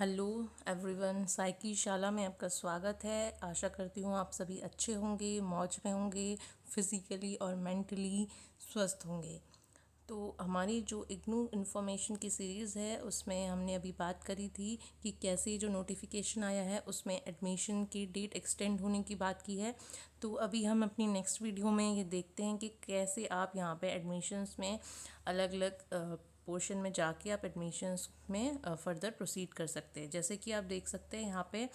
Hello everyone, psyche शाला में आपका स्वागत है। आशा करती हूँ आप सभी अच्छे होंगे, मौज में होंगे, फिज़िकली और मेंटली स्वस्थ होंगे। तो हमारी जो इग्नू इन्फॉर्मेशन की सीरीज़ है उसमें हमने अभी बात करी थी कि कैसे जो नोटिफिकेशन आया है उसमें एडमिशन की डेट एक्सटेंड होने की बात की है। तो अभी हम अपनी नेक्स्ट वीडियो में ये देखते हैं कि कैसे आप यहाँ पे एडमिशन्स में अलग अलग पोर्शन में जाके आप एडमिशन्स में फर्दर प्रोसीड कर सकते हैं। जैसे कि आप देख सकते हैं यहाँ पे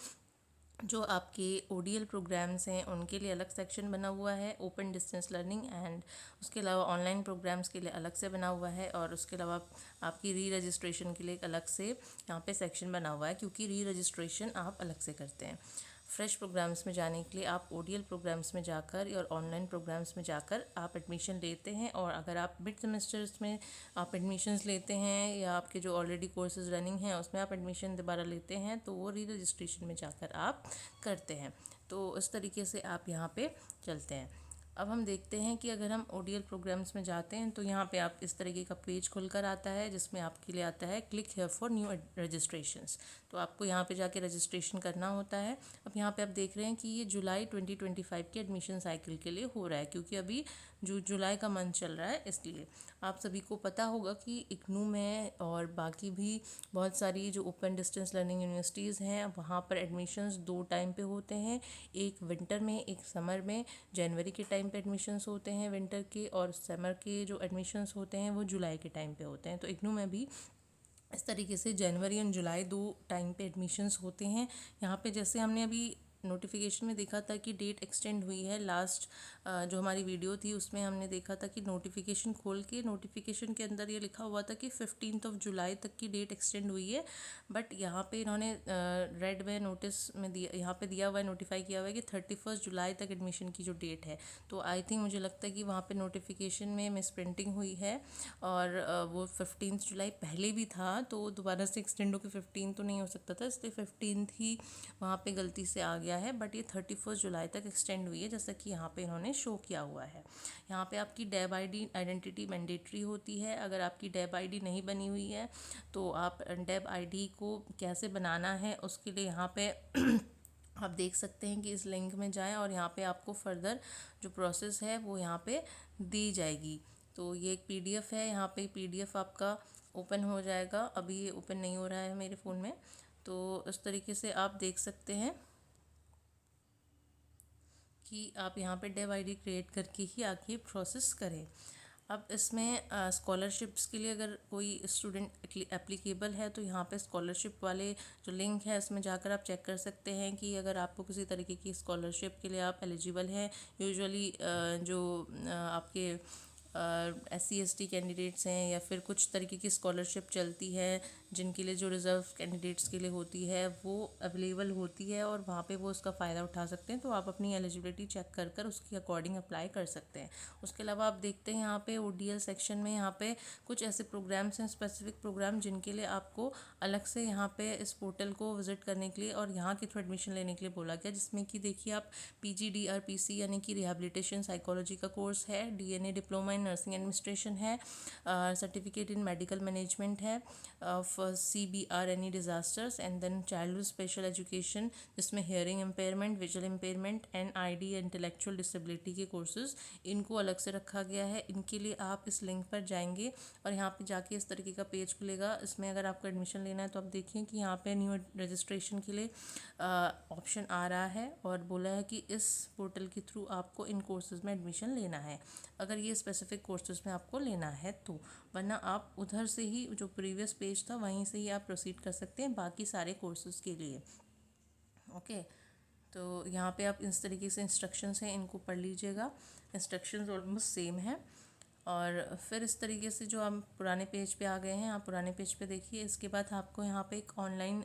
जो आपके ओडीएल प्रोग्राम्स हैं उनके लिए अलग सेक्शन बना हुआ है, ओपन डिस्टेंस लर्निंग, एंड उसके अलावा ऑनलाइन प्रोग्राम्स के लिए अलग से बना हुआ है, और उसके अलावा आपकी री रजिस्ट्रेशन के लिए एक अलग से यहाँ पे सेक्शन बना हुआ है, क्योंकि री रजिस्ट्रेशन आप अलग से करते हैं। फ्रेश प्रोग्राम्स में जाने के लिए आप ओडीएल प्रोग्राम्स में जाकर और ऑनलाइन प्रोग्राम्स में जाकर आप एडमिशन लेते हैं। और अगर आप मिड सेमेस्टर्स में आप एडमिशन्स लेते हैं या आपके जो ऑलरेडी कोर्सेज रनिंग हैं उसमें आप एडमिशन दोबारा लेते हैं तो वो री रजिस्ट्रेशन में जाकर आप करते हैं। तो इस तरीके से आप यहाँ पे चलते हैं। अब हम देखते हैं कि अगर हम ओडीएल प्रोग्राम्स में जाते हैं तो यहाँ पे आप इस तरीके का पेज खुलकर आता है जिसमें आपके लिए आता है click here for new registrations. तो आपको यहाँ पे जाके रजिस्ट्रेशन करना होता है। अब यहाँ पे आप देख रहे हैं कि ये जुलाई 2025 के एडमिशन साइकिल के लिए हो रहा है, क्योंकि अभी जुलाई का मंथ चल रहा है। इसलिए आप सभी को पता होगा कि इग्नू में और बाकी भी बहुत सारी जो ओपन डिस्टेंस लर्निंग यूनिवर्सिटीज़ हैं वहाँ पर एडमिशन्स दो टाइम पे होते हैं, एक विंटर में एक समर में। जनवरी के टाइम पे एडमिशन्स होते हैं विंटर के, और समर के जो एडमिशन्स होते हैं वो जुलाई के टाइम पे होते हैं। तो इग्नू में भी इस तरीके से जनवरी एंड जुलाई दो टाइम पे एडमिशन्स होते हैं। यहाँ पे जैसे हमने अभी नोटिफिकेशन में देखा था कि डेट एक्सटेंड हुई है, लास्ट जो हमारी वीडियो थी उसमें हमने देखा था कि नोटिफिकेशन खोल के नोटिफिकेशन के अंदर ये लिखा हुआ था कि 15 जुलाई तक की डेट एक्सटेंड हुई है। बट यहाँ पे इन्होंने रेड में नोटिस में दिया, यहाँ पे दिया हुआ है, नोटिफाई किया हुआ है कि 31 जुलाई तक एडमिशन की जो डेट है। तो आई थिंक मुझे लगता है कि वहाँ पे नोटिफिकेशन में मिस प्रिंटिंग हुई है, और वो 15 जुलाई पहले भी था तो दोबारा से एक्सटेंड होकर 15 तो नहीं हो सकता था, इसलिए 15 ही वहाँ पे गलती से आ गया है। बट ये 31 जुलाई तक एक्सटेंड हुई है जैसा कि यहाँ पे इन्होंने शो किया हुआ है। यहाँ पे आपकी डैब आइडेंटिटी मैंडेटरी होती है। अगर आपकी डैब आईडी नहीं बनी हुई है तो आप डैब आईडी को कैसे बनाना है उसके लिए यहाँ पे आप देख सकते हैं कि इस लिंक में जाएं और यहाँ पे आपको फर्दर जो प्रोसेस है वो यहाँ पे दी जाएगी। तो ये एक पीडीएफ है, यहाँ पे पीडीएफ आपका ओपन हो जाएगा। अभी ये ओपन नहीं हो रहा है मेरे फ़ोन में। तो इस तरीके से आप देख सकते हैं कि आप यहाँ पे डेव आईडी क्रिएट करके ही आगे प्रोसेस करें। अब इसमें स्कॉलरशिप्स के लिए अगर कोई स्टूडेंट एप्लीकेबल है तो यहाँ पे स्कॉलरशिप वाले जो लिंक है इसमें जाकर आप चेक कर सकते हैं कि अगर आपको किसी तरीके की स्कॉलरशिप के लिए आप एलिजिबल हैं। यूजुअली जो आपके SC ST कैंडिडेट्स हैं या फिर कुछ तरीके की स्कॉलरशिप चलती है जिनके लिए जो रिज़र्व कैंडिडेट्स के लिए होती है वो अवेलेबल होती है, और वहाँ पे वो उसका फ़ायदा उठा सकते हैं। तो आप अपनी एलिजिबिलिटी चेक कर कर उसके अकॉर्डिंग अप्लाई कर सकते हैं। उसके अलावा आप देखते हैं यहाँ पे ODL सेक्शन में यहाँ पे कुछ ऐसे प्रोग्राम्स हैं, स्पेसिफिक प्रोग्राम, जिनके लिए आपको अलग से यहाँ पे इस पोर्टल को विजिट करने के लिए और यहाँ के थ्रू एडमिशन लेने के लिए बोला गया। जिसमें कि देखिए आप PGDRPC यानी कि रिहेबिलिटेशन साइकोलॉजी का कोर्स है, DNA diploma in nursing administration है, सर्टिफिकेट इन मेडिकल मैनेजमेंट है, CBR any disasters, and then childhood special education जिसमें hearing impairment, visual impairment, NID intellectual disability के कोर्सेज इनको अलग से रखा गया है। इनके लिए आप इस लिंक पर जाएंगे और यहाँ पे जाके इस तरीके का पेज खुलेगा। इसमें अगर आपको एडमिशन लेना है तो आप देखिए कि यहाँ पे न्यू रजिस्ट्रेशन के लिए ऑप्शन आ रहा है और बोला है कि इस पोर्टल के थ्रू आपको इन कोर्सेज़ में एडमिशन लेना है, अगर ये स्पेसिफिक कोर्सेज़ में आपको लेना है तो। वरना आप उधर से ही जो प्रीवियस पेज था वहीं से ही आप प्रोसीड कर सकते हैं बाकी सारे कोर्सेज़ के लिए। ओके, तो यहाँ पे आप इस तरीके से इंस्ट्रक्शंस हैं, इनको पढ़ लीजिएगा। इंस्ट्रक्शंस ऑलमोस्ट सेम है। और फिर इस तरीके से जो हम पुराने पेज पे आ गए हैं, आप पुराने पेज पे देखिए। इसके बाद आपको यहाँ पे एक ऑनलाइन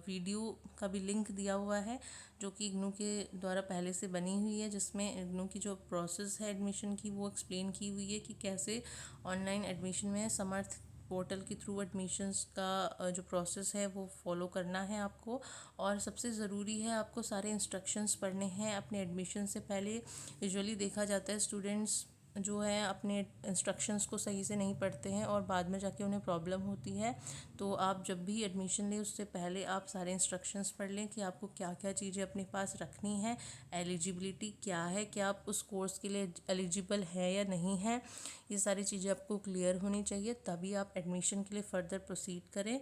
वीडियो का भी लिंक दिया हुआ है जो कि इग्नू के द्वारा पहले से बनी हुई है, जिसमें इग्नू की जो प्रोसेस है एडमिशन की वो एक्सप्लेन की हुई है कि कैसे ऑनलाइन एडमिशन में समर्थ पोर्टल के थ्रू एडमिशन्स का जो प्रोसेस है वो फॉलो करना है आपको। और सबसे ज़रूरी है आपको सारे इंस्ट्रक्शंस पढ़ने हैं अपने एडमिशन से पहले। यूजुअली देखा जाता है स्टूडेंट्स जो है अपने इंस्ट्रक्शंस को सही से नहीं पढ़ते हैं और बाद में जाके उन्हें प्रॉब्लम होती है। तो आप जब भी एडमिशन लें उससे पहले आप सारे इंस्ट्रक्शंस पढ़ लें कि आपको क्या क्या चीज़ें अपने पास रखनी है, एलिजिबिलिटी क्या है, क्या आप उस कोर्स के लिए एलिजिबल है या नहीं है। ये सारी चीज़ें आपको क्लियर होनी चाहिए, तभी आप एडमिशन के लिए फ़र्दर प्रोसीड करें।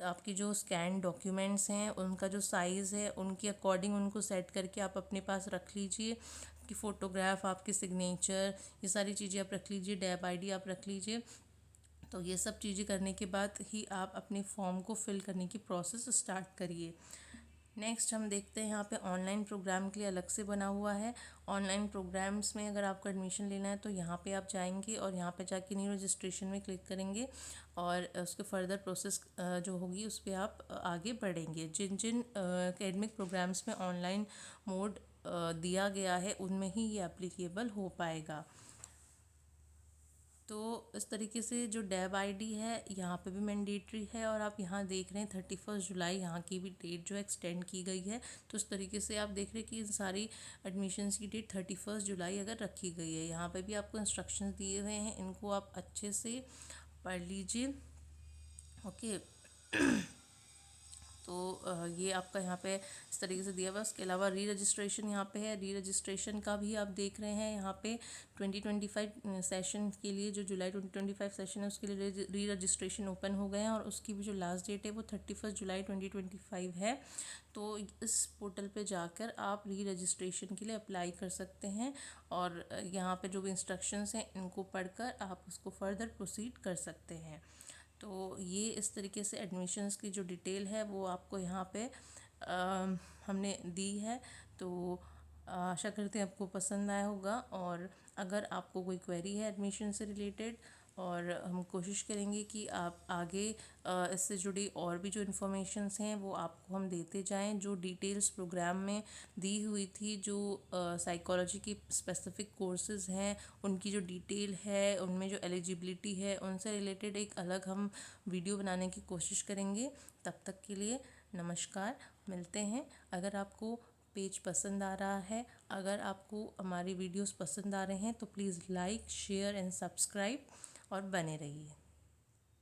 आपकी जो स्कैन डॉक्यूमेंट्स हैं उनका जो साइज़ है उनके अकॉर्डिंग उनको सेट करके आप अपने पास रख लीजिए, कि फ़ोटोग्राफ, आपके सिग्नेचर, ये सारी चीज़ें आप रख लीजिए, डैब आईडी आप रख लीजिए। तो ये सब चीज़ें करने के बाद ही आप अपने फॉर्म को फिल करने की प्रोसेस स्टार्ट करिए। नेक्स्ट हम देखते हैं यहाँ पे ऑनलाइन प्रोग्राम के लिए अलग से बना हुआ है। ऑनलाइन प्रोग्राम्स में अगर आपको एडमिशन लेना है तो यहाँ पे आप जाएंगे और यहाँ पे जाके न्यू रजिस्ट्रेशन में क्लिक करेंगे और उसके फर्दर प्रोसेस जो होगी उस पर आप आगे बढ़ेंगे। जिन जिन एकेडमिक प्रोग्राम्स में ऑनलाइन मोड दिया गया है उनमें ही ये एप्लीकेबल हो पाएगा। तो इस तरीके से जो डैब आईडी है यहाँ पे भी मैंडेटरी है और आप यहाँ देख रहे हैं 31 जुलाई यहाँ की भी डेट जो एक्सटेंड की गई है। तो इस तरीके से आप देख रहे हैं कि इन सारी एडमिशन्स की डेट 31 जुलाई अगर रखी गई है। यहाँ पे भी आपको इंस्ट्रक्शंस दिए हुए हैं, इनको आप अच्छे से पढ़ लीजिए। ओके। तो ये आपका यहाँ पे इस तरीके से दिया हुआ है। उसके अलावा री रजिस्ट्रेशन यहाँ पे है, री रजिस्ट्रेशन का भी आप देख रहे हैं यहाँ पे 2025 सेशन के लिए, जो जुलाई 2025 सेशन है उसके लिए री रजिस्ट्रेशन ओपन हो गए हैं और उसकी भी जो लास्ट डेट है वो 31 जुलाई 2025 है। तो इस पोर्टल पे जाकर आप री रजिस्ट्रेशन के लिए अप्लाई कर सकते हैं और यहाँ पे जो भी इंस्ट्रक्शंस हैं इनको पढ़कर आप उसको फर्दर प्रोसीड कर सकते हैं। तो ये इस तरीके से एडमिशन्स की जो डिटेल है वो आपको यहाँ पे हमने दी है। तो आशा करते हैं आपको पसंद आया होगा और अगर आपको कोई क्वेरी है एडमिशन से रिलेटेड, और हम कोशिश करेंगे कि आप आगे इससे जुड़ी और भी जो इन्फॉर्मेशंस हैं वो आपको हम देते जाएं। जो डिटेल्स प्रोग्राम में दी हुई थी, जो साइकोलॉजी की स्पेसिफिक कोर्सेज़ हैं उनकी जो डिटेल है, उनमें जो एलिजिबिलिटी है, उनसे रिलेटेड एक अलग हम वीडियो बनाने की कोशिश करेंगे। तब तक के लिए नमस्कार, मिलते हैं। अगर आपको पेज पसंद आ रहा है, अगर आपको हमारी वीडियोस पसंद आ रहे हैं तो please like, share and subscribe और बने रहिए।